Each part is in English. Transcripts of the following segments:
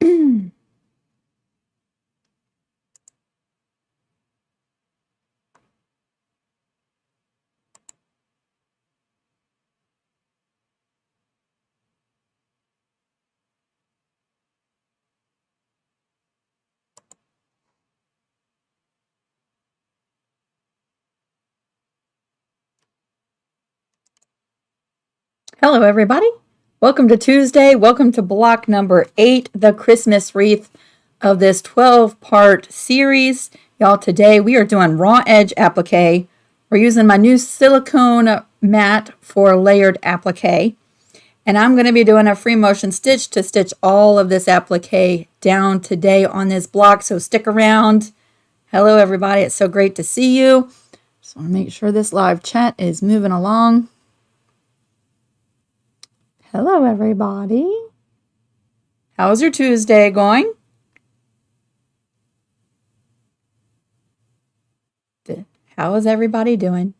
Hello, everybody. Welcome to Tuesday. Welcome to block number 8, the Christmas wreath of this 12-part series. Y'all, today we are doing raw edge applique. We're using my new silicone mat for layered applique. And I'm going to be doing a free motion stitch to stitch all of this applique down today on this block. So stick around. Hello, everybody. It's so great to see you. Just want to make sure this live chat is moving along. Hello, everybody. How's your Tuesday going? How is everybody doing?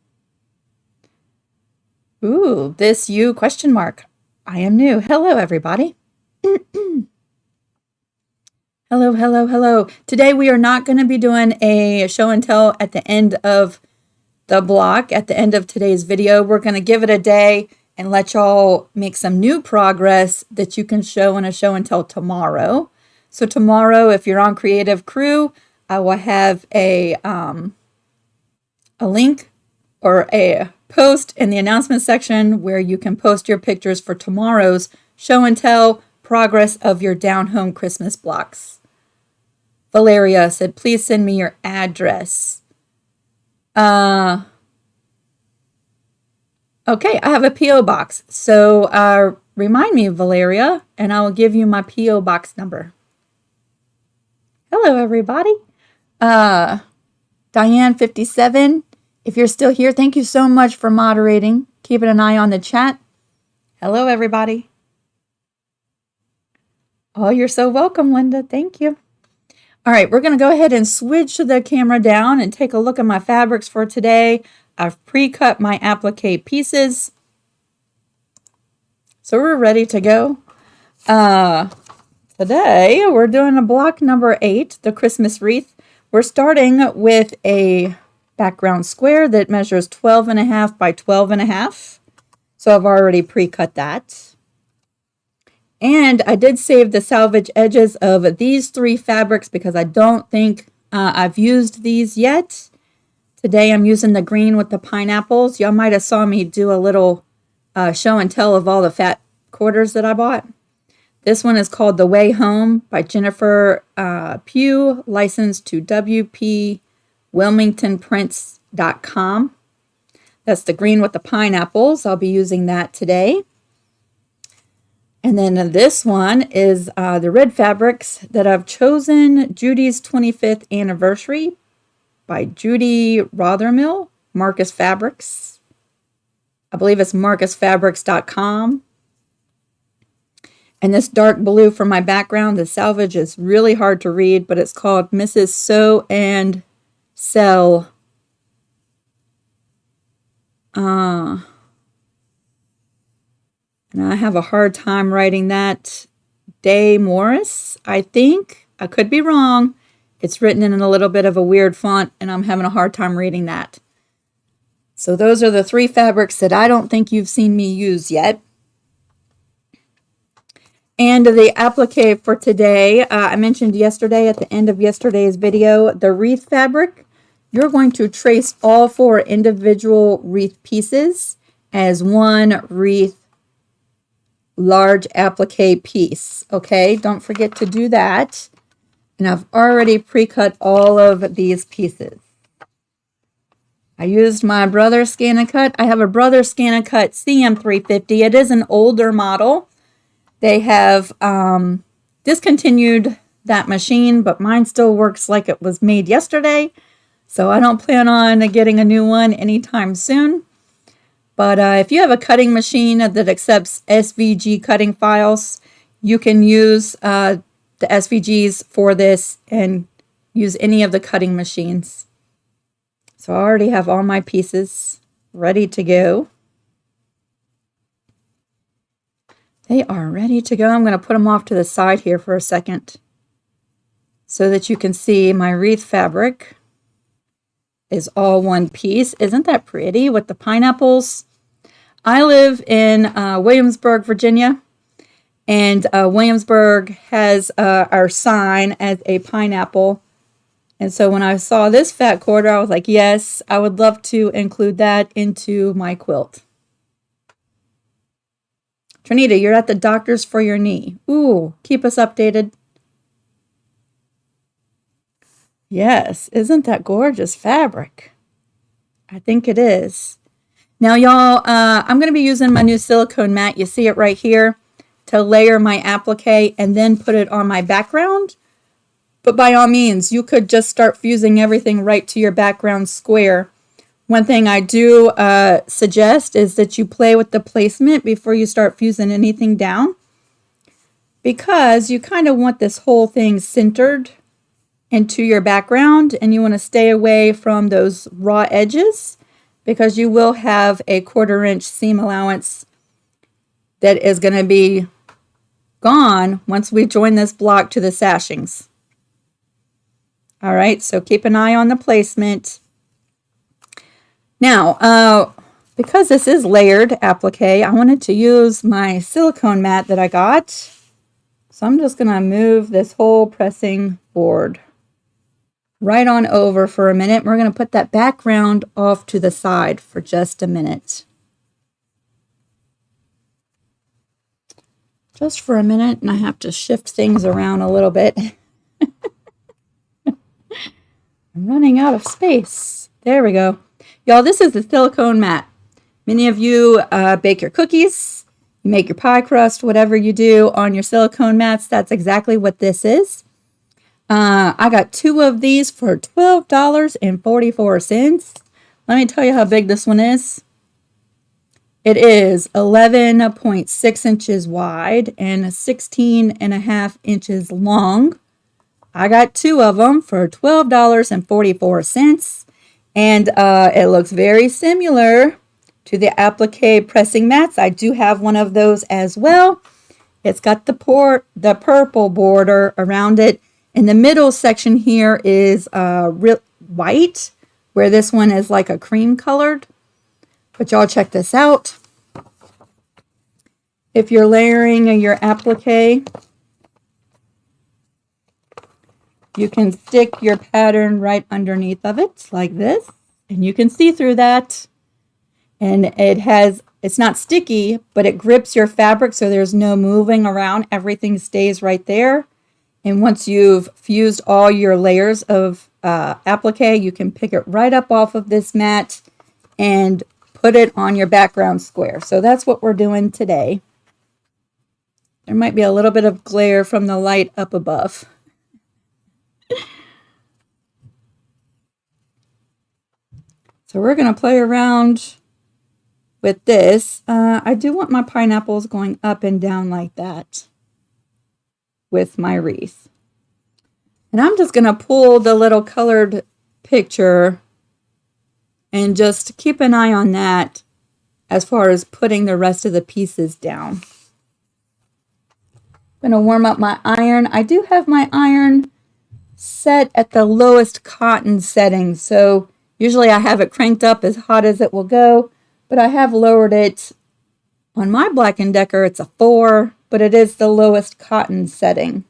Ooh, this you question mark. I am new. Hello, everybody. Hello, hello, hello. Today we are not going to be doing a show and tell at the end of the block, at the end of today's video. We're going to give it a day and let y'all make some new progress that you can show in a show and tell tomorrow. So tomorrow, if you're on Creative Crew, I will have a link or a post in the announcement section where you can post your pictures for tomorrow's show and tell progress of your down home Christmas blocks. Valeria said, please send me your address. Okay, I have a P.O. box. So remind me, Valeria, and I will give you my P.O. box number. Hello, everybody. Diane57, if you're still here, thank you so much for moderating. Keeping an eye on the chat. Hello, everybody. Oh, you're so welcome, Linda. Thank you. All right, we're going to go ahead and switch the camera down and take a look at my fabrics for today. I've pre-cut my applique pieces. So we're ready to go. Today, we're doing a block number 8, the Christmas wreath. We're starting with a background square that measures 12.5 by 12.5. So I've already pre-cut that. And I did save the salvage edges of these 3 fabrics because I don't think I've used these yet. Today I'm using the green with the pineapples. Y'all might have saw me do a little show and tell of all the fat quarters that I bought. This one is called The Way Home by Jennifer Pugh, licensed to WPWilmingtonPrints.com. That's the green with the pineapples. I'll be using that today. And then this one is the red fabrics that I've chosen, Judy's 25th Anniversary by Judy Rothermill, Marcus Fabrics. I believe it's marcusfabrics.com. And this dark blue for my background, the salvage is really hard to read, but it's called Mrs. Sew and Sell. And I have a hard time writing that. Day Morris, I think. I could be wrong. It's written in a little bit of a weird font, and I'm having a hard time reading that. So those are the 3 fabrics that I don't think you've seen me use yet. And the applique for today, I mentioned yesterday at the end of yesterday's video, the wreath fabric. You're going to trace all 4 individual wreath pieces as one wreath large applique piece. Okay, don't forget to do that. And I've already pre-cut all of these pieces. I used my Brother Scan and Cut. I have a Brother Scan and Cut CM350. It is an older model. They have discontinued that machine, but mine still works like it was made yesterday. So I don't plan on getting a new one anytime soon. But if you have a cutting machine that accepts SVG cutting files, you can use the SVGs for this and use any of the cutting machines. So I already have all my pieces ready to go. They are ready to go. I'm going to put them off to the side here for a second so that you can see my wreath fabric is all one piece. Isn't that pretty with the pineapples? I live in Williamsburg, Virginia, and Williamsburg has our sign as a pineapple. And so when I saw this fat quarter, I was like, yes, I would love to include that into my quilt. Trinita, you're at the doctor's for your knee. Ooh, keep us updated. Yes, isn't that gorgeous fabric? I think it is. Now, y'all, I'm going to be using my new silicone mat. You see it right here to layer my applique and then put it on my background. But by all means, you could just start fusing everything right to your background square. One thing I do suggest is that you play with the placement before you start fusing anything down, because you kind of want this whole thing centered into your background, and you want to stay away from those raw edges because you will have a 1/4 inch seam allowance that is going to be gone once we join this block to the sashings. All right, so keep an eye on the placement. Now, because this is layered applique, I wanted to use my silicone mat that I got. So I'm just going to move this whole pressing board right on over for a minute. We're going to put that background off to the side for just a minute. Just for a minute, and I have to shift things around a little bit. I'm running out of space. There we go. Y'all, this is the silicone mat. Many of you bake your cookies, you make your pie crust, whatever you do on your silicone mats. That's exactly what this is. I got 2 of these for $12.44. Let me tell you how big this one is. It is 11.6 inches wide and 16.5 inches long. I got 2 of them for $12.44. And it looks very similar to the applique pressing mats. I do have one of those as well. It's got the purple border around it. In the middle section here is white, where this one is like a cream colored. But y'all check this out. If you're layering your applique, you can stick your pattern right underneath of it like this, and you can see through that. And it's not sticky, but it grips your fabric so there's no moving around. Everything stays right there. And once you've fused all your layers of applique, you can pick it right up off of this mat and put it on your background square. So that's what we're doing today. There might be a little bit of glare from the light up above. So we're going to play around with this. I do want my pineapples going up and down like that with my wreath. And I'm just going to pull the little colored picture and just keep an eye on that as far as putting the rest of the pieces down. I'm going to warm up my iron. I do have my iron set at the lowest cotton setting, so usually I have it cranked up as hot as it will go, but I have lowered it. On my Black & Decker, it's a 4, but it is the lowest cotton setting.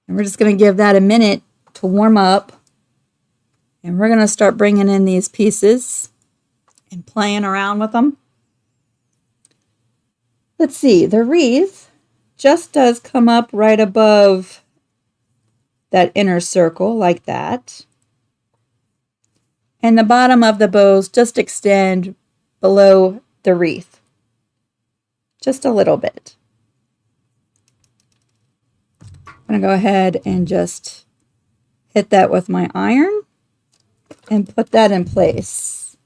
And we're just going to give that a minute to warm up. And we're going to start bringing in these pieces and playing around with them. Let's see, the wreath just does come up right above that inner circle like that. And the bottom of the bows just extend below the wreath. Just a little bit. I'm going to go ahead and just hit that with my iron and put that in place.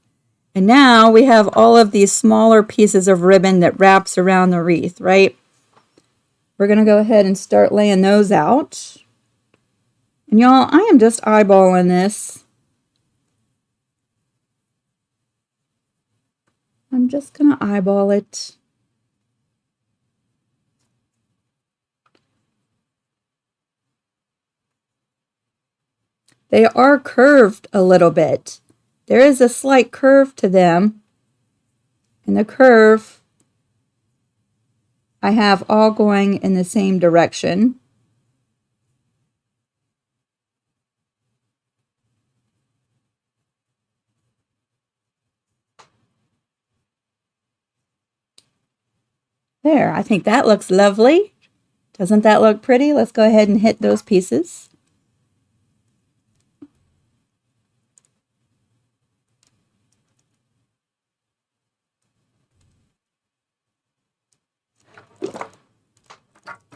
And now we have all of these smaller pieces of ribbon that wraps around the wreath, right? We're going to go ahead and start laying those out. And y'all, I am just eyeballing this. I'm just going to eyeball it. They are curved a little bit. There is a slight curve to them. And the curve, I have all going in the same direction. There, I think that looks lovely. Doesn't that look pretty? Let's go ahead and hit those pieces.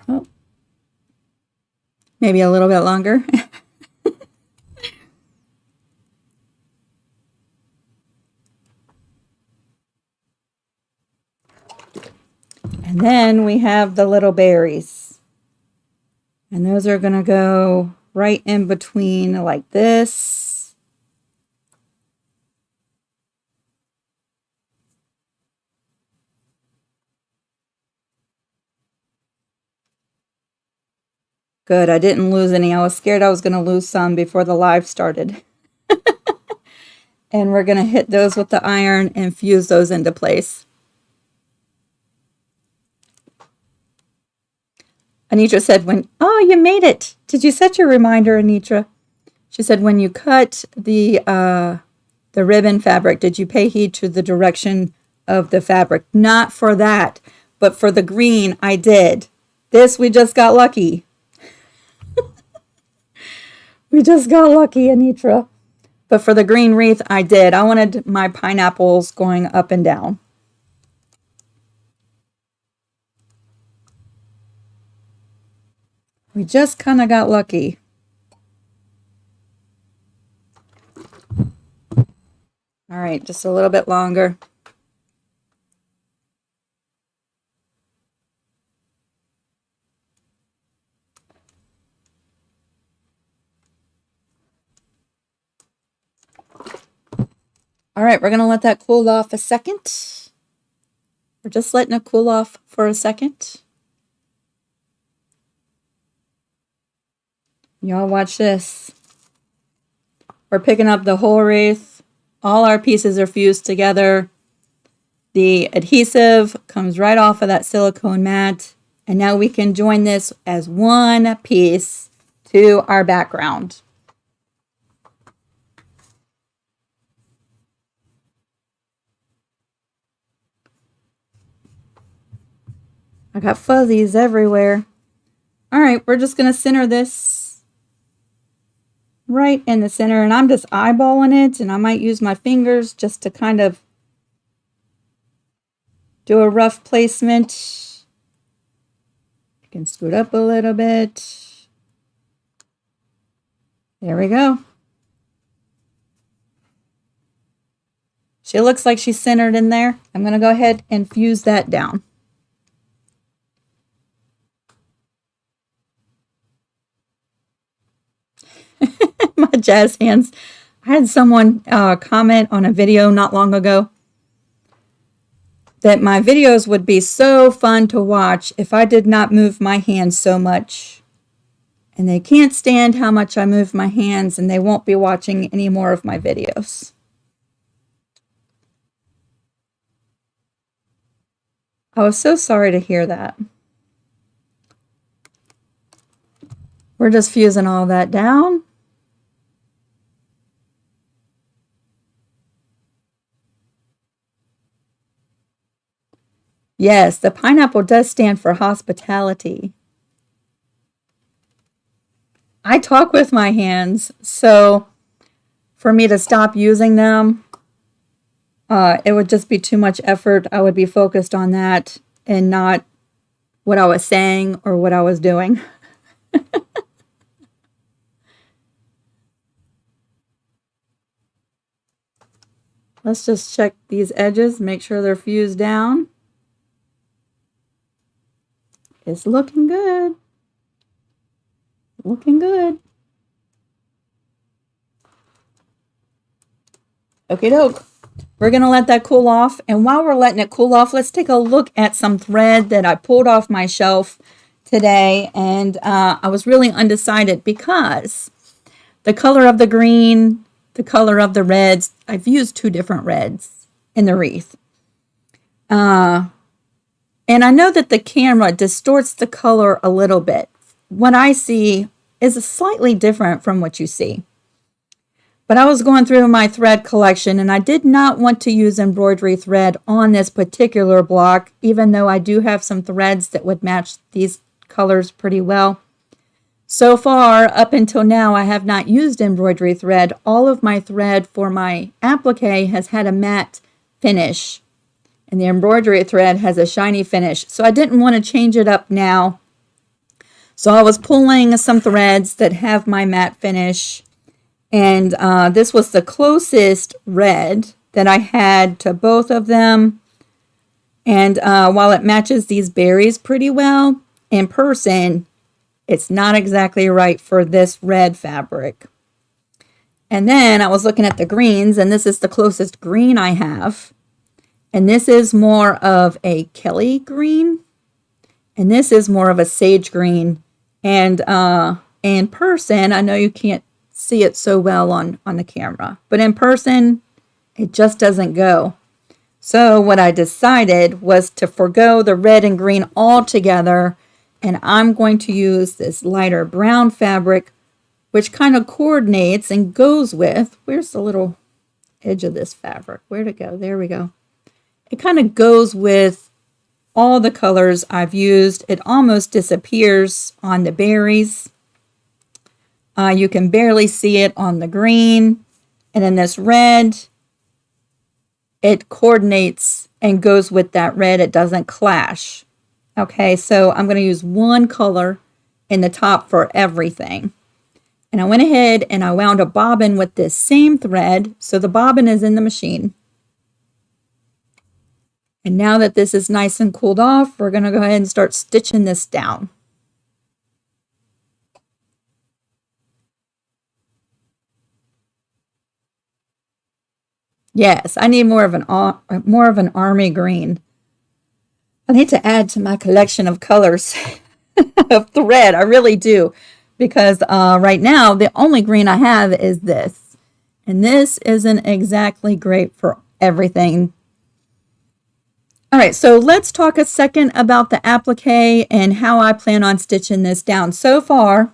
Oh, maybe a little bit longer. And then we have the little berries. And those are going to go right in between like this. Good, I didn't lose any. I was scared I was going to lose some before the live started. And we're going to hit those with the iron and fuse those into place. Anitra said, oh, you made it. Did you set your reminder, Anitra? She said, when you cut the ribbon fabric, did you pay heed to the direction of the fabric? Not for that, but for the green, I did. This, we just got lucky. We just got lucky, Anitra. But for the green wreath, I did. I wanted my pineapples going up and down. We just kind of got lucky. All right, just a little bit longer. All right, we're going to let that cool off a second. We're just letting it cool off for a second. Y'all watch this. We're picking up the whole wreath. All our pieces are fused together. The adhesive comes right off of that silicone mat. And now we can join this as one piece to our background. I got fuzzies everywhere. All right, we're just going to center this right in the center, and I'm just eyeballing it, and I might use my fingers just to kind of do a rough placement. You can scoot up a little bit. There we go. She looks like she's centered in there. I'm going to go ahead and fuse that down. My jazz hands. I had someone comment on a video not long ago that my videos would be so fun to watch if I did not move my hands so much. And they can't stand how much I move my hands, and they won't be watching any more of my videos. I was so sorry to hear that. We're just fusing all that down. Yes, the pineapple does stand for hospitality. I talk with my hands, so for me to stop using them, it would just be too much effort. I would be focused on that and not what I was saying or what I was doing. Let's just check these edges, make sure they're fused down. It's looking good. Looking good. Okie doke. We're going to let that cool off. And while we're letting it cool off, let's take a look at some thread that I pulled off my shelf today. And I was really undecided because the color of the green, the color of the reds. I've used 2 different reds in the wreath. And I know that the camera distorts the color a little bit. What I see is slightly different from what you see. But I was going through my thread collection and I did not want to use embroidery thread on this particular block, even though I do have some threads that would match these colors pretty well. So far, up until now, I have not used embroidery thread. All of my thread for my applique has had a matte finish, and the embroidery thread has a shiny finish. So I didn't want to change it up now. So I was pulling some threads that have my matte finish, and this was the closest red that I had to both of them. And while it matches these berries pretty well, in person, it's not exactly right for this red fabric. And then I was looking at the greens, and this is the closest green I have. And this is more of a Kelly green, and this is more of a sage green. And in person, I know you can't see it so well on the camera, but in person, it just doesn't go. So what I decided was to forego the red and green altogether, and I'm going to use this lighter brown fabric, which kind of coordinates and goes with, where's the little edge of this fabric? Where'd it go? There we go. It kind of goes with all the colors I've used. It almost disappears on the berries. You can barely see it on the green. And in this red, it coordinates and goes with that red. It doesn't clash. Okay, so I'm going to use one color in the top for everything. And I went ahead and I wound a bobbin with this same thread. So the bobbin is in the machine. And now that this is nice and cooled off, we're going to go ahead and start stitching this down. Yes, I need more of an army green. I need to add to my collection of colors of thread. I really do, because right now the only green I have is this, and this isn't exactly great for everything. All right, so let's talk a second about the applique and how I plan on stitching this down. So far,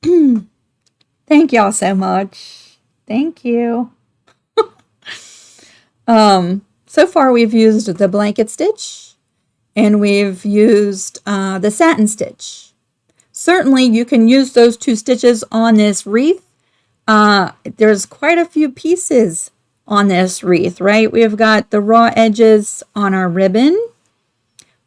thank y'all so much. Thank you. So far we've used the blanket stitch and we've used the satin stitch. Certainly you can use those 2 stitches on this wreath. There's quite a few pieces on this wreath, right? We've got the raw edges on our ribbon.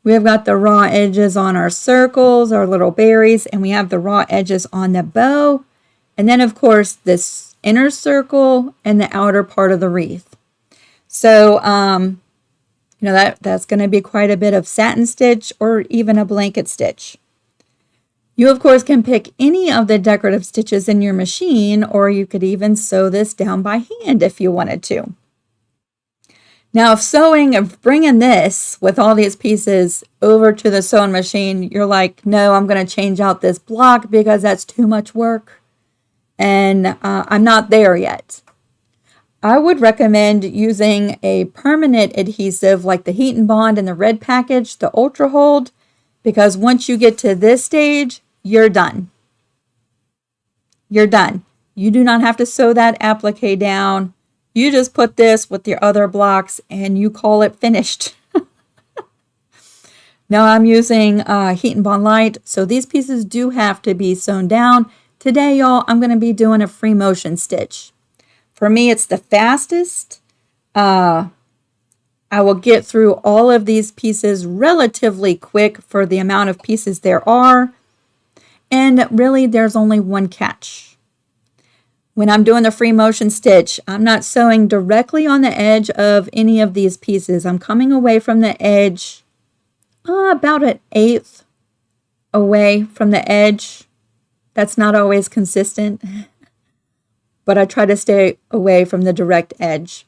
We've got the raw edges on our circles, our little berries, and we have the raw edges on the bow. And then of course this inner circle and the outer part of the wreath. So, you know, that's going to be quite a bit of satin stitch or even a blanket stitch. You, of course, can pick any of the decorative stitches in your machine, or you could even sew this down by hand if you wanted to. Now, if bringing this with all these pieces over to the sewing machine, you're like, no, I'm going to change out this block because that's too much work. And I'm not there yet. I would recommend using a permanent adhesive like the Heat and Bond in the red package, the Ultra Hold, because once you get to this stage, you're done. You're done. You do not have to sew that applique down. You just put this with your other blocks and you call it finished. Now I'm using Heat and Bond Light, so these pieces do have to be sewn down. Today, y'all, I'm going to be doing a free motion stitch. For me, it's the fastest. I will get through all of these pieces relatively quick for the amount of pieces there are. And really, there's only one catch. When I'm doing the free motion stitch, I'm not sewing directly on the edge of any of these pieces. I'm coming away from the edge about an 1/8 away from the edge. That's not always consistent, but I try to stay away from the direct edge.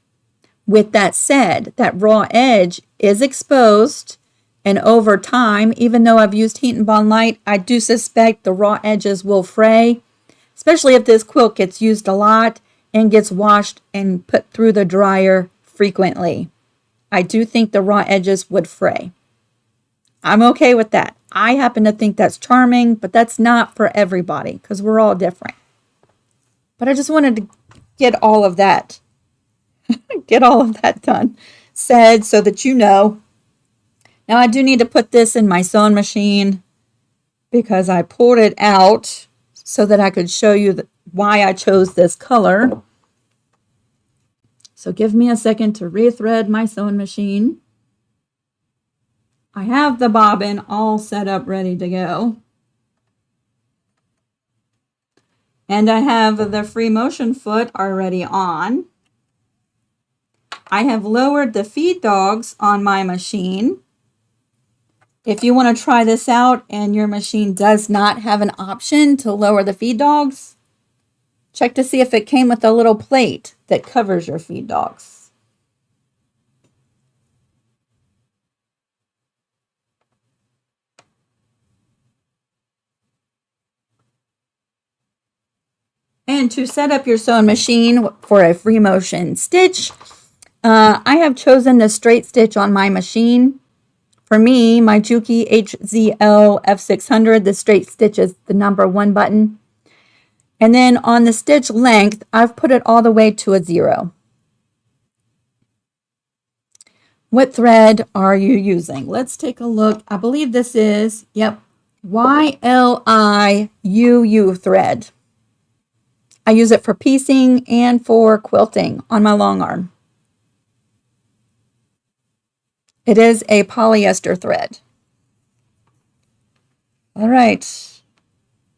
With that said, that raw edge is exposed, and over time, even though I've used Heat and Bond Light, I do suspect the raw edges will fray, especially if this quilt gets used a lot and gets washed and put through the dryer frequently. I do think the raw edges would fray. I'm okay with that. I happen to think that's charming, but that's not for everybody because we're all different. But I just wanted to get all of that, done, said so that you know. Now I do need to put this in my sewing machine because I pulled it out so that I could show you why I chose this color. So give me a second to rethread my sewing machine. I have the bobbin all set up ready to go. And I have the free motion foot already on. I have lowered the feed dogs on my machine. If you want to try this out and your machine does not have an option to lower the feed dogs, check to see if it came with a little plate that covers your feed dogs. And to set up your sewing machine for a free motion stitch, I have chosen the straight stitch on my machine. For me, my Juki HZL F600, the straight stitch is the number 1 button. And then on the stitch length, I've put it all the way to a 0. What thread are you using? Let's take a look. I believe this is, YLIUU thread. I use it for piecing and for quilting on my long arm. It is a polyester thread. All right.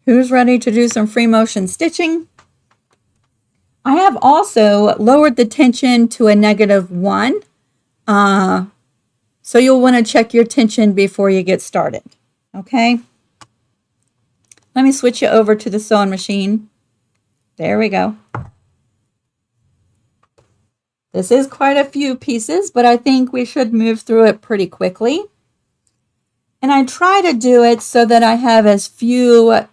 Who's ready to do some free motion stitching? I have also lowered the tension to a -1. So you'll want to check your tension before you get started. Okay. Let me switch you over to the sewing machine. There we go. This is quite a few pieces, but I think we should move through it pretty quickly. And I try to do it so that I have as few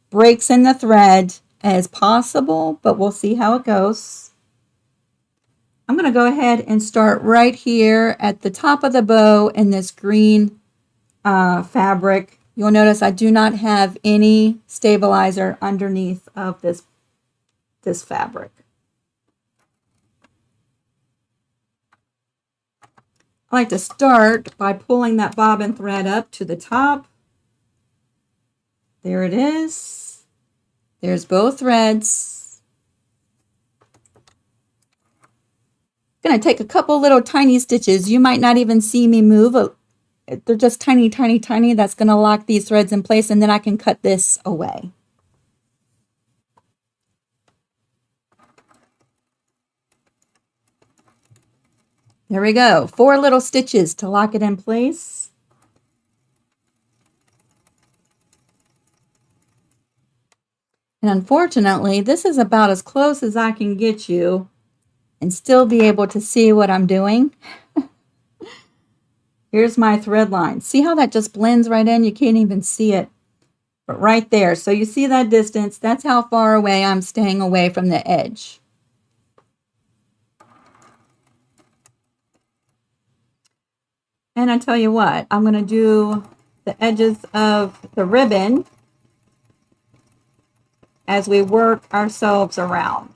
breaks in the thread as possible, but we'll see how it goes. I'm going to go ahead and start right here at the top of the bow in this green fabric. You'll notice I do not have any stabilizer underneath of this fabric. I like to start by pulling that bobbin thread up to the top. There it is. There's both threads. I'm going to take a couple little tiny stitches. You might not even see me move. They're just tiny, tiny, tiny. That's going to lock these threads in place, and then I can cut this away. There we go. 4 little stitches to lock it in place. And unfortunately, this is about as close as I can get you and still be able to see what I'm doing. Here's my thread line. See how that just blends right in? You can't even see it. But right there. So you see that distance? That's how far away I'm staying away from the edge. And I tell you what, I'm going to do the edges of the ribbon as we work ourselves around.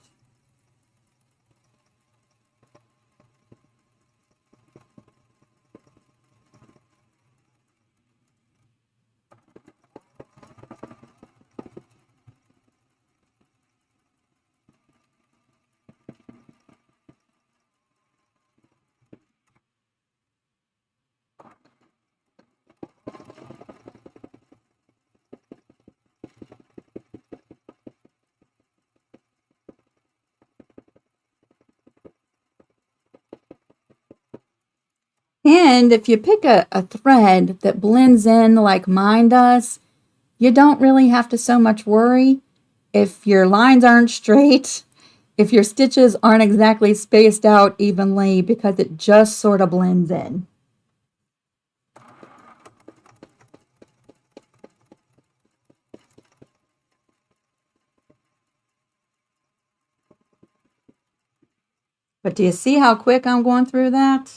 And if you pick a thread that blends in like mine does, you don't really have to so much worry if your lines aren't straight, if your stitches aren't exactly spaced out evenly, because it just sort of blends in. But do you see how quick I'm going through that?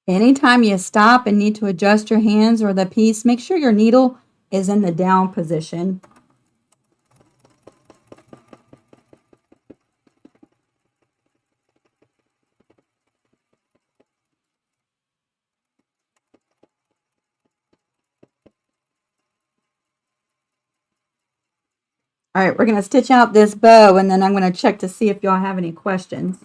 Anytime you stop and need to adjust your hands or the piece, make sure your needle is in the down position. All right, we're going to stitch out this bow, and then I'm going to check to see if y'all have any questions.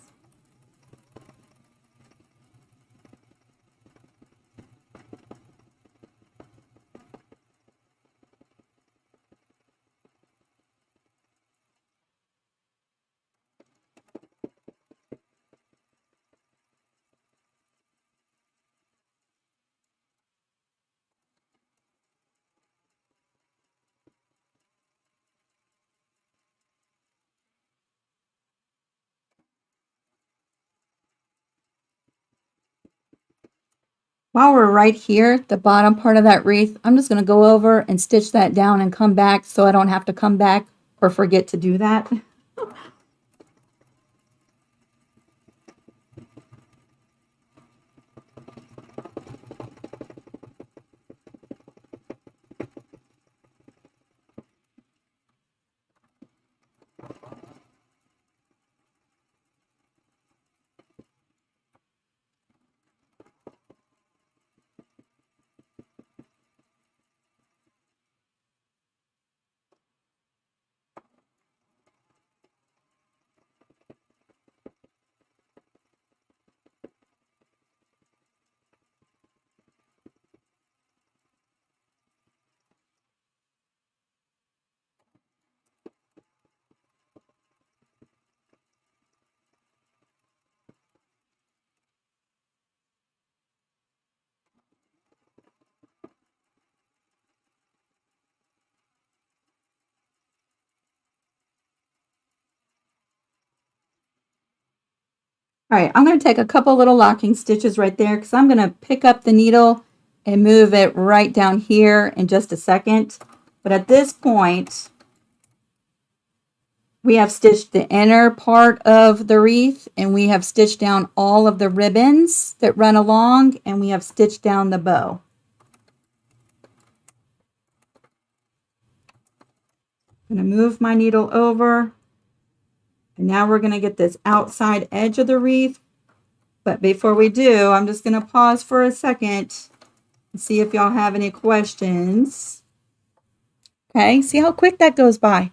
While we're right here, the bottom part of that wreath, I'm just going to go over and stitch that down and come back so I don't have to come back or forget to do that. All right, I'm going to take a couple little locking stitches right there because I'm going to pick up the needle and move it right down here in just a second. But at this point, we have stitched the inner part of the wreath, and we have stitched down all of the ribbons that run along, and we have stitched down the bow. I'm going to move my needle over, and now we're going to get this outside edge of the wreath. But before we do, I'm just going to pause for a second and see if y'all have any questions. Okay, see how quick that goes by.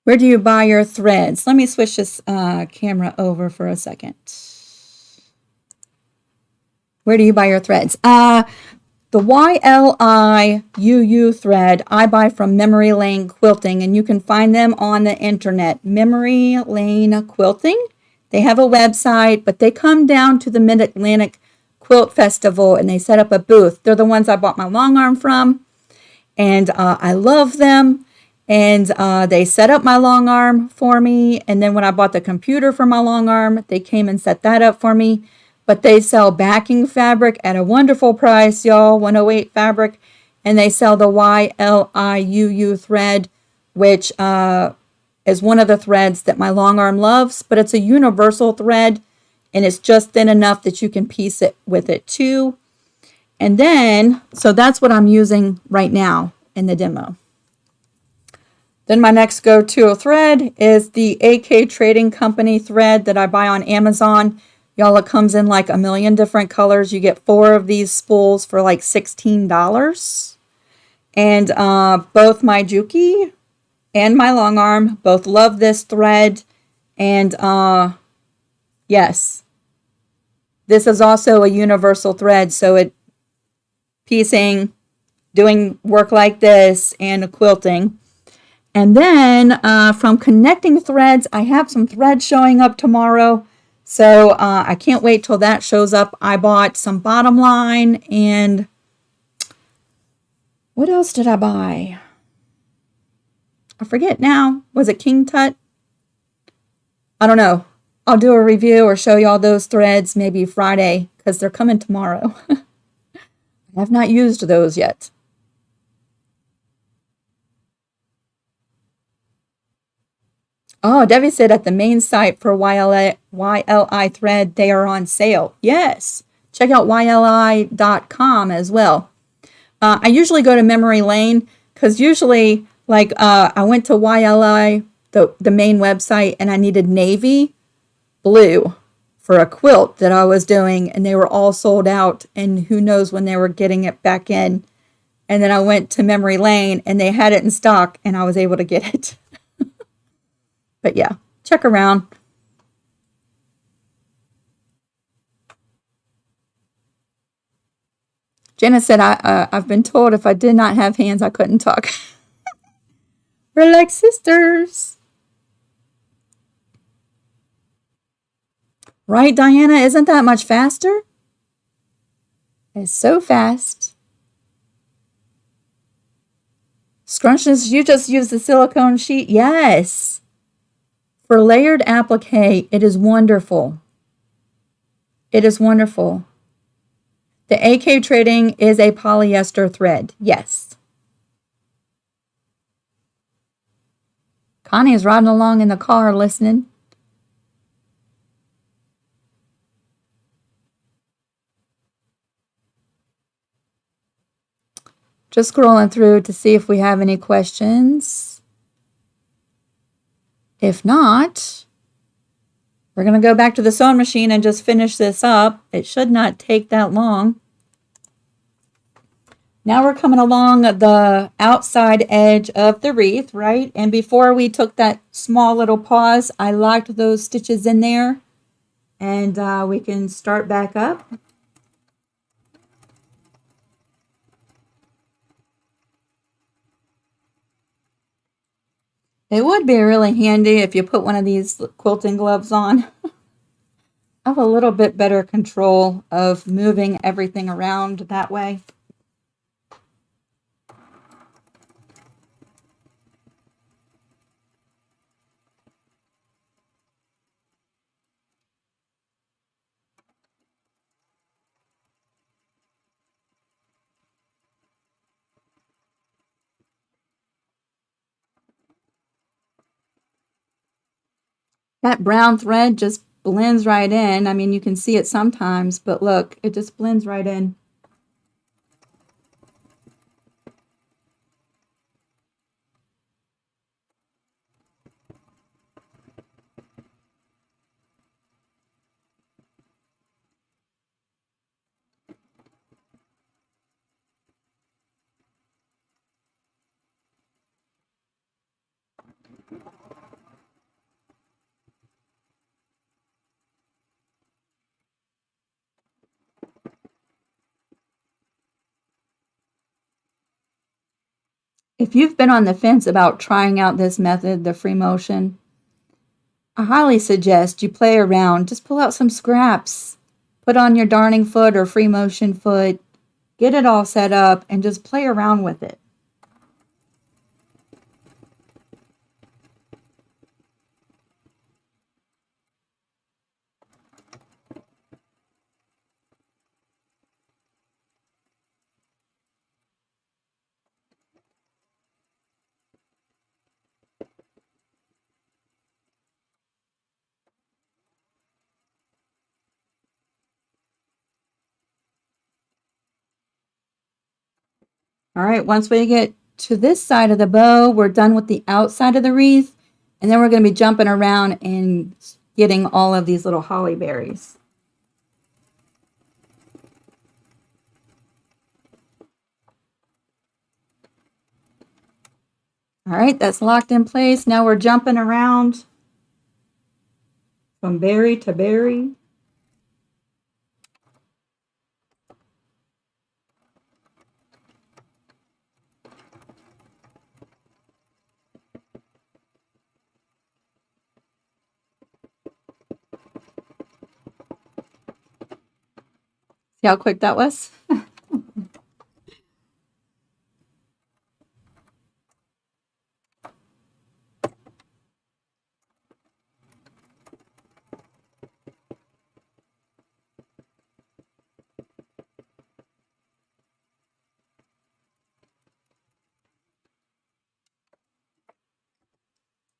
Where do you buy your threads? Let me switch this camera over for a second. Where do you buy your threads? The YLIUU thread I buy from Memory Lane Quilting, and you can find them on the internet. Memory Lane Quilting. They have a website, but they come down to the Mid-Atlantic Quilt Festival, and they set up a booth. They're the ones I bought my long arm from, and I love them. And they set up my long arm for me, and then when I bought the computer for my long arm, they came and set that up for me. But they sell backing fabric at a wonderful price, y'all, 108 fabric. And they sell the YLIUU thread, which is one of the threads that my long arm loves. But it's a universal thread, and it's just thin enough that you can piece it with it too. And then, so that's what I'm using right now in the demo. Then my next go-to thread is the AK Trading Company thread that I buy on Amazon. Y'all, it comes in like a million different colors. You get 4 of these spools for like $16. And both my Juki and my long arm both love this thread. And yes, this is also a universal thread. So it piecing, doing work like this, and quilting. And then from Connecting Threads, I have some threads showing up tomorrow. So I can't wait till that shows up. I bought some bottom line, and what else did I buy? I forget now. Was it King Tut? I don't know. I'll do a review or show y'all those threads maybe Friday because they're coming tomorrow. I have not used those yet. Oh, Debbie said at the main site for YLI thread, they are on sale. Yes. Check out YLI.com as well. I usually go to Memory Lane because usually, like, I went to YLI, the main website, and I needed navy blue for a quilt that I was doing, and they were all sold out, and who knows when they were getting it back in. And then I went to Memory Lane, and they had it in stock, and I was able to get it. But yeah, check around. Jenna said, I've been told if I did not have hands, I couldn't talk. We're like sisters. Right, Diana? Isn't that much faster? It's so fast. Scrunches, you just use the silicone sheet? Yes. For layered applique, it is wonderful. It is wonderful. The AK Trading is a polyester thread. Yes. Connie is riding along in the car listening. Just scrolling through to see if we have any questions. If not, we're going to go back to the sewing machine and just finish this up. It should not take that long. Now we're coming along the outside edge of the wreath, right? And before we took that small little pause, I locked those stitches in there. And we can start back up. It would be really handy if you put one of these quilting gloves on. I have a little bit better control of moving everything around that way. That brown thread just blends right in. I mean, you can see it sometimes, but look, it just blends right in. If you've been on the fence about trying out this method, the free motion, I highly suggest you play around. Just pull out some scraps, put on your darning foot or free motion foot, get it all set up, and just play around with it. All right, once we get to this side of the bow, we're done with the outside of the wreath. And then we're going to be jumping around and getting all of these little holly berries. All right, that's locked in place. Now we're jumping around from berry to berry. See how quick that was?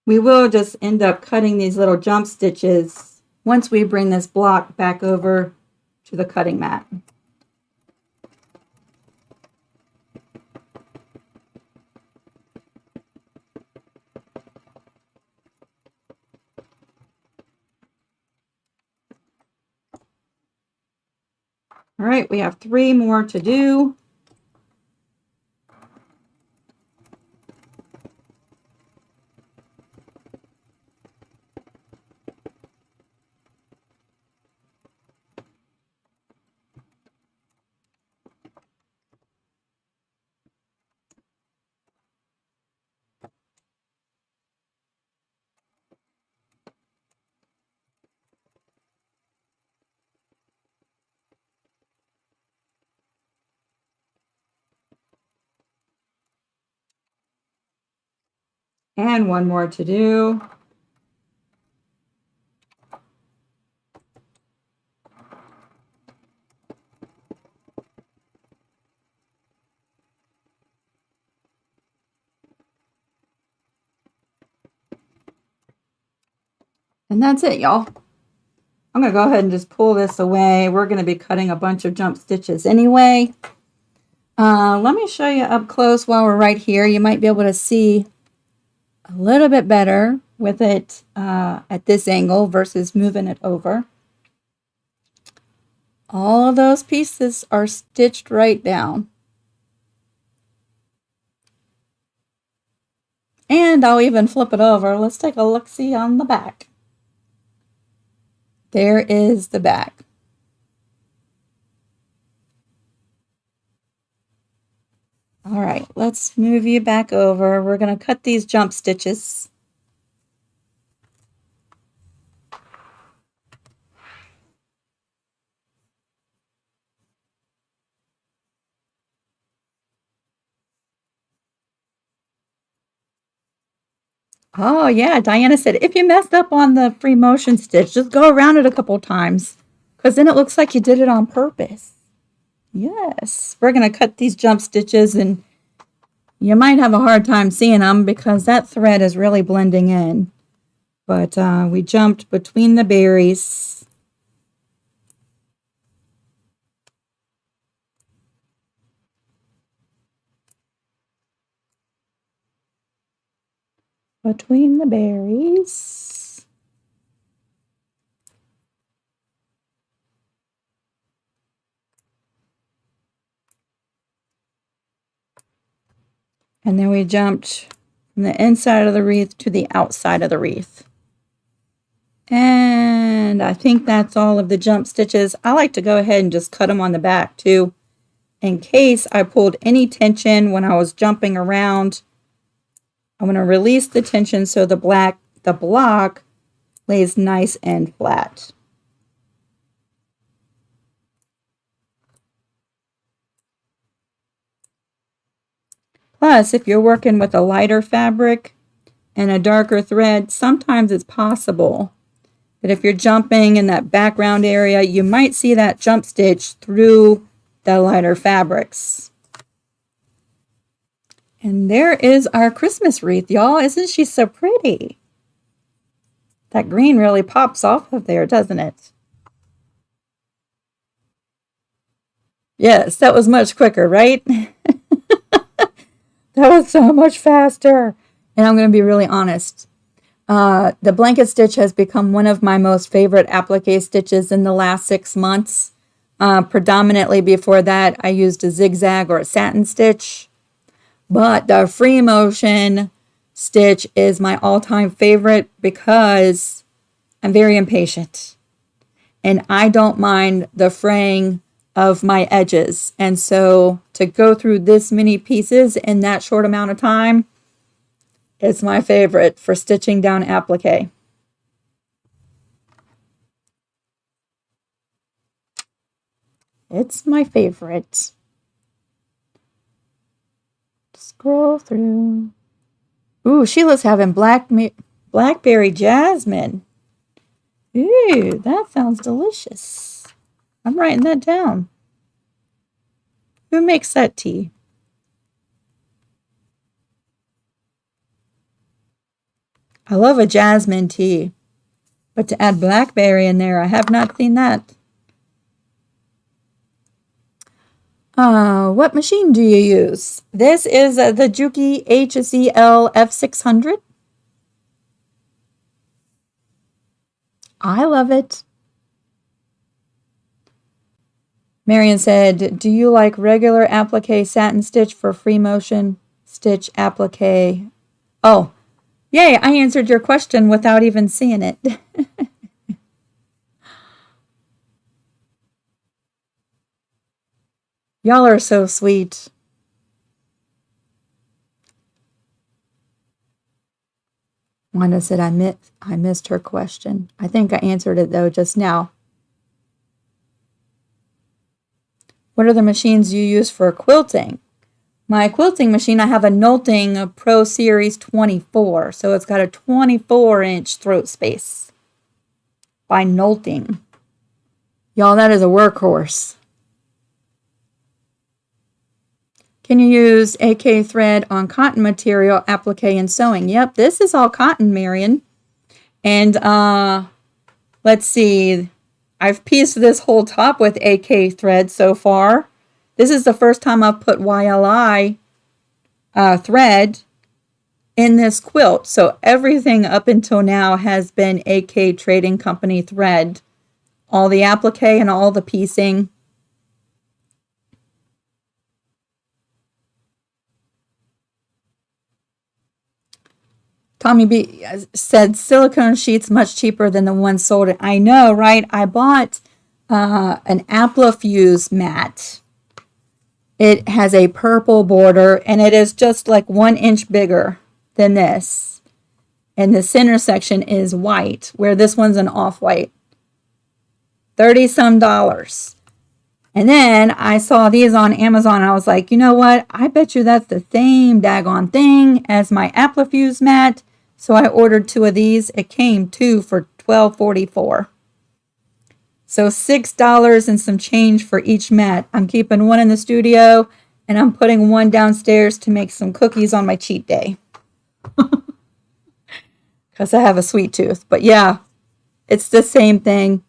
We will just end up cutting these little jump stitches once we bring this block back over to the cutting mat. All right, we have 3 more to do. And 1 more to do. And that's it, y'all. I'm going to go ahead and just pull this away. We're going to be cutting a bunch of jump stitches anyway. Let me show you up close while we're right here. You might be able to see a little bit better with it at this angle versus moving it over. All of those pieces are stitched right down. And I'll even flip it over. Let's take a look-see on the back. There is the back. All right, let's move you back over. We're going to cut these jump stitches. Oh, yeah, Diana said, if you messed up on the free motion stitch, just go around it a couple times, because then it looks like you did it on purpose. Yes, we're going to cut these jump stitches, and you might have a hard time seeing them because that thread is really blending in. But we jumped between the berries. Between the berries. And then we jumped from the inside of the wreath to the outside of the wreath. And I think that's all of the jump stitches. I like to go ahead and just cut them on the back too, in case I pulled any tension when I was jumping around. I'm going to release the tension so the block lays nice and flat. Plus, if you're working with a lighter fabric and a darker thread, sometimes it's possible that if you're jumping in that background area, you might see that jump stitch through the lighter fabrics. And there is our Christmas wreath, y'all. Isn't she so pretty? That green really pops off of there, doesn't it? Yes, that was much quicker, right? That was so much faster. And I'm going to be really honest. The blanket stitch has become one of my most favorite applique stitches in the last 6 months. Predominantly before that, I used a zigzag or a satin stitch. But the free motion stitch is my all-time favorite because I'm very impatient. And I don't mind the fraying of my edges. And so to go through this many pieces in that short amount of time, it's my favorite for stitching down applique. It's my favorite. Scroll through. Ooh, Sheila's having blackberry jasmine. Ooh, that sounds delicious. I'm writing that down. Who makes that tea? I love a jasmine tea, but to add blackberry in there, I have not seen that. What machine do you use? This is the Juki HCL F600. I love it. Marion said, do you like regular applique satin stitch for free motion stitch applique? Oh, yay, I answered your question without even seeing it. Y'all are so sweet. Wanda said, I missed her question. I think I answered it, though, just now. What are the machines you use for quilting? My quilting machine, I have a Knolting Pro Series 24. So it's got a 24-inch throat space by Knolting. Y'all, that is a workhorse. Can you use AK thread on cotton material, applique, and sewing? Yep, this is all cotton, Marion. And let's see. I've pieced this whole top with AK thread so far. This is the first time I've put YLI thread in this quilt. So everything up until now has been AK Trading Company thread. All the applique and all the piecing. Tommy B said silicone sheets much cheaper than the ones sold. I know, right? I bought an Applifuse mat. It has a purple border and it is just like 1 inch bigger than this. And the center section is white, where this one's an off-white. $30-some. And then I saw these on Amazon. I was like, you know what? I bet you that's the same daggone thing as my Applifuse mat. So I ordered 2 of these. It came 2 for $12.44. So $6 and some change for each mat. I'm keeping one in the studio and I'm putting one downstairs to make some cookies on my cheat day. Because I have a sweet tooth. But yeah, it's the same thing.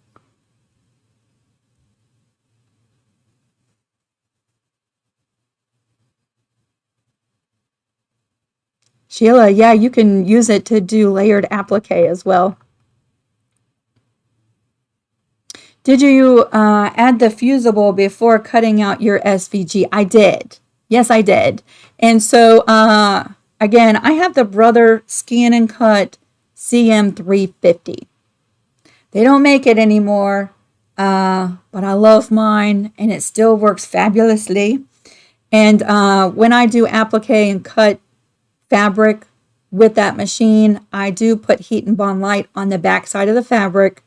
Sheila, yeah, you can use it to do layered applique as well. Did you add the fusible before cutting out your SVG? I did. Yes, I did. And so, again, I have the Brother Scan and Cut CM350. They don't make it anymore, but I love mine, and it still works fabulously. And when I do applique and cut fabric with that machine, I do put Heat and Bond Light on the back side of the fabric,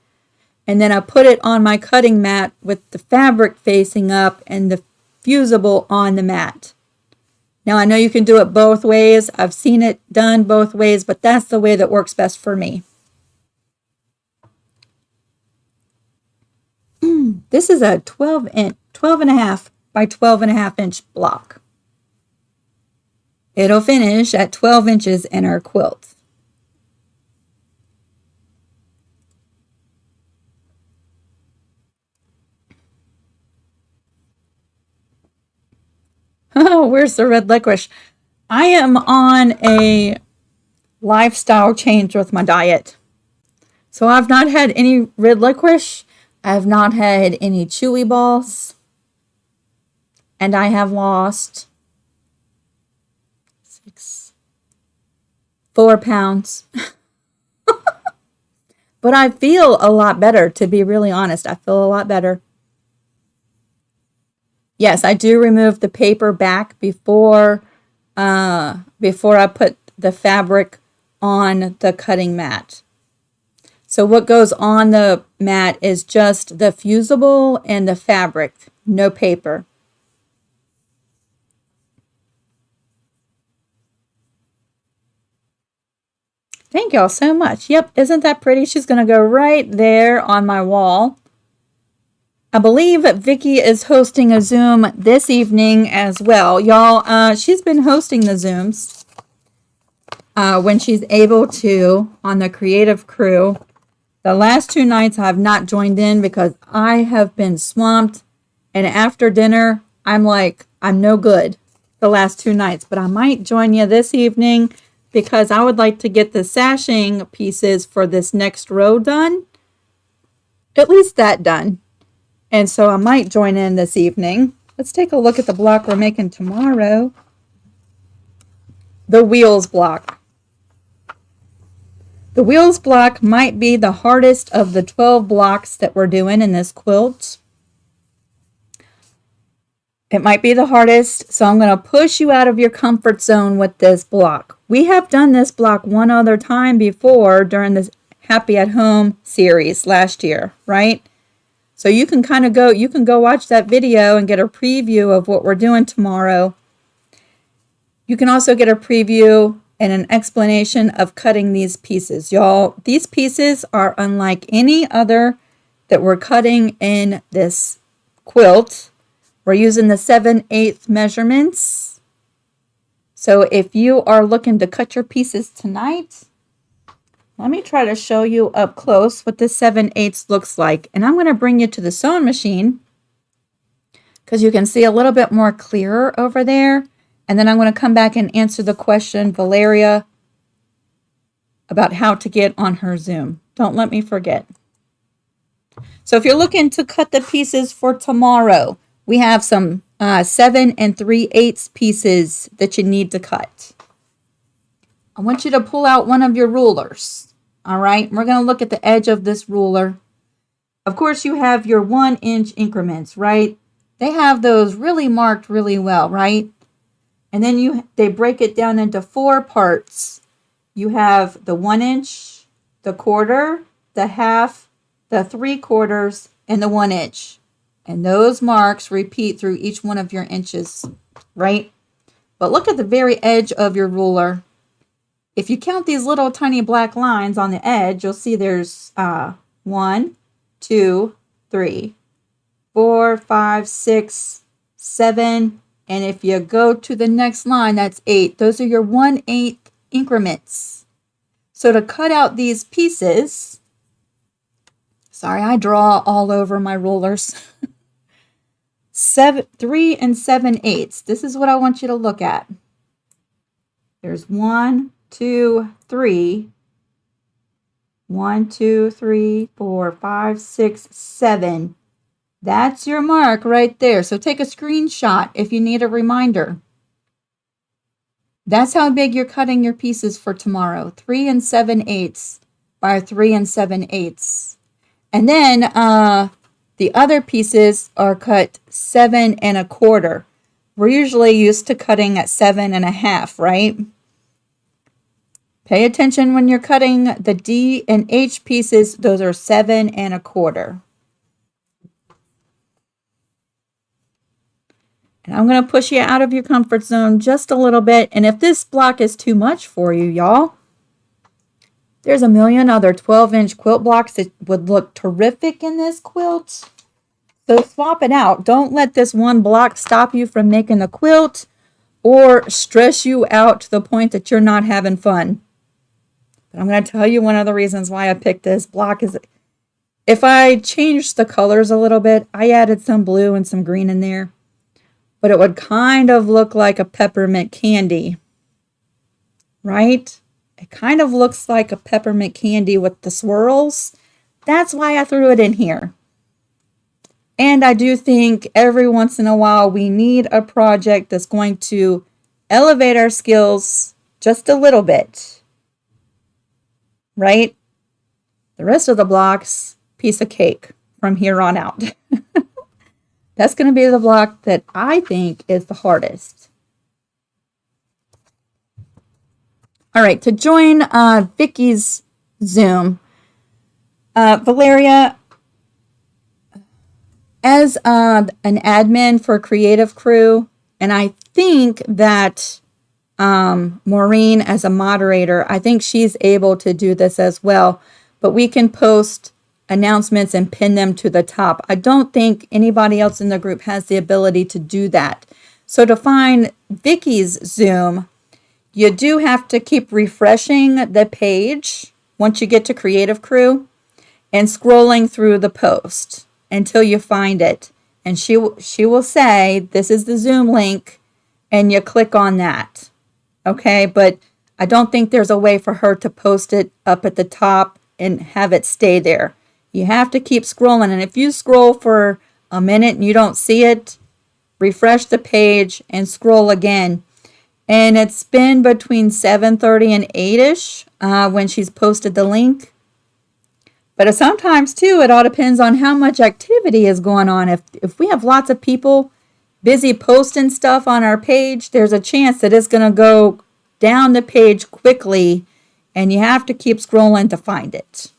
and then I put it on my cutting mat with the fabric facing up and the fusible on the mat. Now I know you can do it both ways. I've seen it done both ways, but that's the way that works best for me. This is a 12 and a half by 12 and a half inch block. It'll finish at 12 inches in our quilt. Oh, where's the red licorice? I am on a lifestyle change with my diet. So I've not had any red licorice. I have not had any chewy balls. And I have lost 4 pounds. But I feel a lot better, to be really honest. I feel a lot better. Yes, I do remove the paper back before I put the fabric on the cutting mat. So what goes on the mat is just the fusible and the fabric, no paper. Thank y'all so much. Yep, isn't that pretty? She's going to go right there on my wall. I believe Vicki is hosting a Zoom this evening as well. Y'all, she's been hosting the Zooms when she's able to on the Creative Crew. The last 2 nights I have not joined in because I have been swamped. And after dinner, I'm like, I'm no good the last 2 nights. But I might join you this evening because I would like to get the sashing pieces for this next row done. At least that done. And so I might join in this evening. Let's take a look at the block we're making tomorrow. The wheels block. The wheels block might be the hardest of the 12 blocks that we're doing in this quilt. It might be the hardest, so I'm going to push you out of your comfort zone with this block. We have done this block one other time before during this Happy at Home series last year, right? So you can go watch that video and get a preview of what we're doing tomorrow. You can also get a preview and an explanation of cutting these pieces. Y'all, these pieces are unlike any other that we're cutting in this quilt. We're using the 7/8 measurements. So if you are looking to cut your pieces tonight, let me try to show you up close what this 7/8 looks like. And I'm going to bring you to the sewing machine because you can see a little bit more clearer over there. And then I'm going to come back and answer the question, Valeria, about how to get on her Zoom. Don't let me forget. So if you're looking to cut the pieces for tomorrow, we have some 7 3/8 pieces that you need to cut. I want you to pull out one of your rulers. All right, we're going to look at the edge of this ruler. Of course, you have your 1-inch increments, right? They have those really marked really well, right? And then they break it down into 4 parts. You have the 1 inch, the quarter, the half, the 3/4, and the 1 inch. And those marks repeat through each one of your inches, right? But look at the very edge of your ruler. If you count these little tiny black lines on the edge, you'll see there's 1, 2, 3, 4, 5, 6, 7, and if you go to the next line, that's 8. Those are your 1/8 increments. So to cut out these pieces, sorry, I draw all over my rulers. 3 7/8. This is what I want you to look at. There's 1, 2, 3. 1, 2, 3, 4, 5, 6, 7. That's your mark right there. So take a screenshot if you need a reminder. That's how big you're cutting your pieces for tomorrow. 3 7/8 by 3 7/8. And then the other pieces are cut 7 1/4. We're usually used to cutting at 7 1/2, right? Pay attention when you're cutting the D and H pieces. Those are 7 1/4. And I'm going to push you out of your comfort zone just a little bit. And if this block is too much for you, y'all, there's a million other 12-inch quilt blocks that would look terrific in this quilt. So swap it out. Don't let this one block stop you from making the quilt or stress you out to the point that you're not having fun. But I'm going to tell you one of the reasons why I picked this block is if I changed the colors a little bit, I added some blue and some green in there. But it would kind of look like a peppermint candy. right? It kind of looks like a peppermint candy with the swirls. That's why I threw it in here. And I do think every once in a while we need a project that's going to elevate our skills just a little bit, right? The rest of the blocks, piece of cake from here on out. That's going to be the block that I think is the hardest. All right, to join Vicky's Zoom, Valeria, as an admin for Creative Crew, and I think that Maureen as a moderator, I think she's able to do this as well, but we can post announcements and pin them to the top. I don't think anybody else in the group has the ability to do that. So to find Vicky's Zoom, you do have to keep refreshing the page once you get to Creative Crew and scrolling through the post until you find it. And she will say, this is the Zoom link, and you click on that. Okay, but I don't think there's a way for her to post it up at the top and have it stay there. You have to keep scrolling, and if you scroll for a minute and you don't see it, refresh the page and scroll again. And it's been between 7:30 and 8-ish when she's posted the link. But sometimes, too, it all depends on how much activity is going on. If we have lots of people busy posting stuff on our page, there's a chance that it's going to go down the page quickly, and you have to keep scrolling to find it.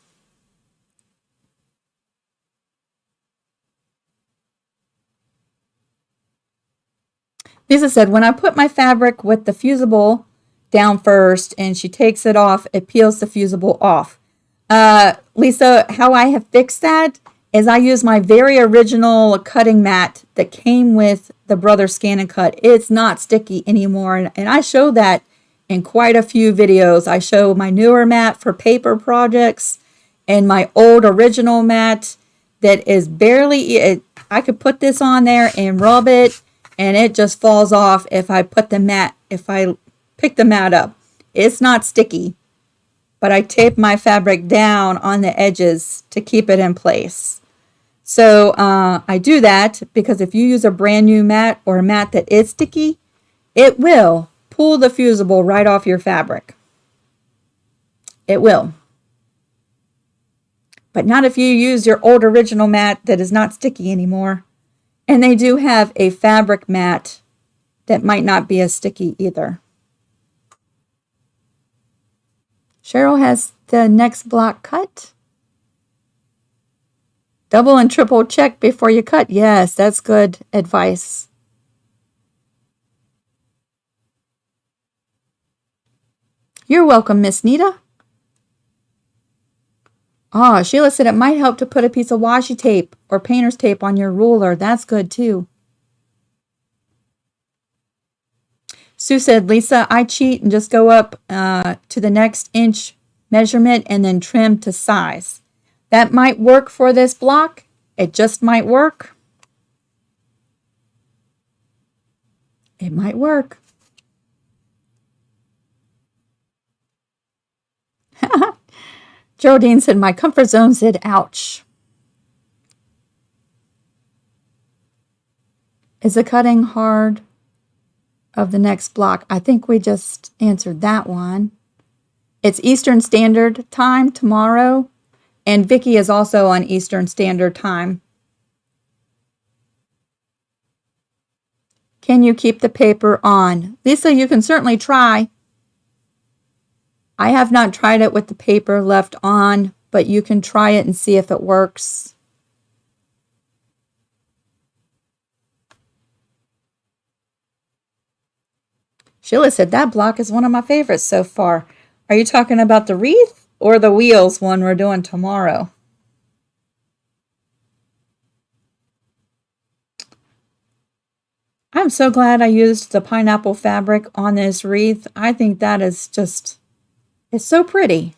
Lisa said, when I put my fabric with the fusible down first and she takes it off, it peels the fusible off. Lisa, how I have fixed that is I use my very original cutting mat that came with the Brother Scan and Cut. It's not sticky anymore, and I show that in quite a few videos. I show my newer mat for paper projects and my old original mat that is barely, I could put this on there and rub it, and it just falls off if I pick the mat up. It's not sticky, but I tape my fabric down on the edges to keep it in place. So I do that because if you use a brand new mat or a mat that is sticky, it will pull the fusible right off your fabric. It will. But not if you use your old original mat that is not sticky anymore. And they do have a fabric mat that might not be as sticky either. Cheryl has the next block cut. Double and triple check before you cut. Yes, that's good advice. You're welcome, Miss Nita. Oh, Sheila said it might help to put a piece of washi tape or painter's tape on your ruler. That's good too. Sue said, Lisa, I cheat and just go up to the next inch measurement and then trim to size. That might work for this block. It just might work. It might work. Geraldine said, my comfort zone said, ouch. Is the cutting hard of the next block? I think we just answered that one. It's Eastern Standard Time tomorrow, and Vicky is also on Eastern Standard Time. Can you keep the paper on? Lisa, you can certainly try. I have not tried it with the paper left on, but you can try it and see if it works. Sheila said, that block is one of my favorites so far. Are you talking about the wreath or the wheels one we're doing tomorrow? I'm so glad I used the pineapple fabric on this wreath. I think that is just, it's so pretty.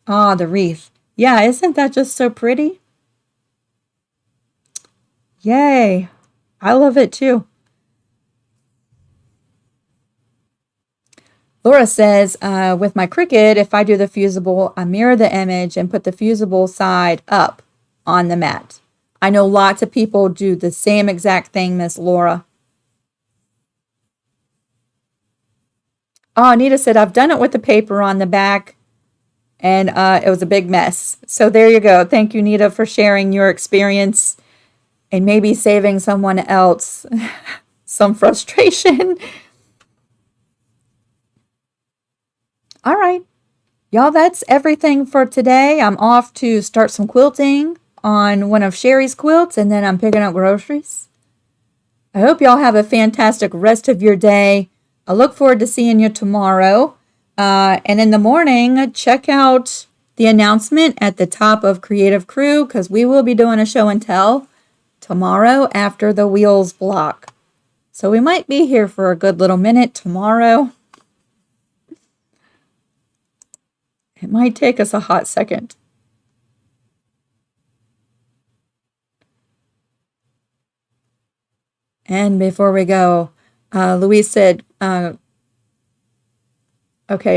Ah, the wreath. Yeah, isn't that just so pretty? Yay. I love it too. Laura says, with my Cricut, if I do the fusible, I mirror the image and put the fusible side up on the mat. I know lots of people do the same exact thing, Miss Laura. Oh, Anita said, I've done it with the paper on the back, and it was a big mess. So there you go. Thank you, Nita, for sharing your experience and maybe saving someone else some frustration. All right. Y'all, that's everything for today. I'm off to start some quilting on one of Sherry's quilts, and then I'm picking up groceries. I hope y'all have a fantastic rest of your day. I look forward to seeing you tomorrow. And in the morning, check out the announcement at the top of Creative Crew, because we will be doing a show and tell tomorrow after the wheels block. So we might be here for a good little minute tomorrow. It might take us a hot second. And before we go, Louise said, okay,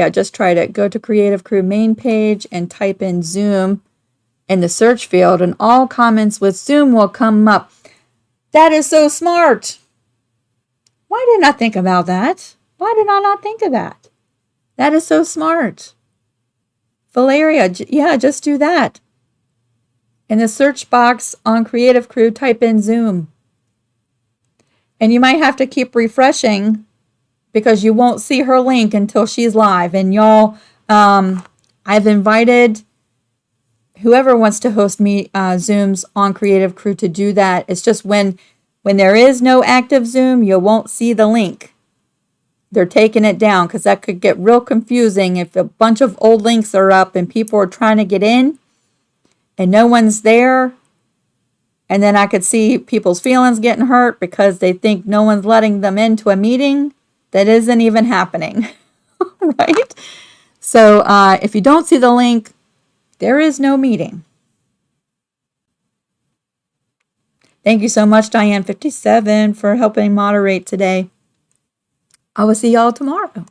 I just tried it. Go to Creative Crew main page and type in Zoom in the search field, and all comments with Zoom will come up. That is so smart. Why didn't I think about that? Why did I not think of that? That is so smart. Valeria, yeah, just do that. In the search box on Creative Crew, type in Zoom. And you might have to keep refreshing because you won't see her link until she's live. And y'all, I've invited whoever wants to host me Zooms on Creative Crew to do that. It's just when there is no active Zoom, you won't see the link. They're taking it down because that could get real confusing if a bunch of old links are up and people are trying to get in and no one's there. And then I could see people's feelings getting hurt because they think no one's letting them into a meeting that isn't even happening, right? So if you don't see the link, there is no meeting. Thank you so much, Diane57, for helping moderate today. I will see y'all tomorrow.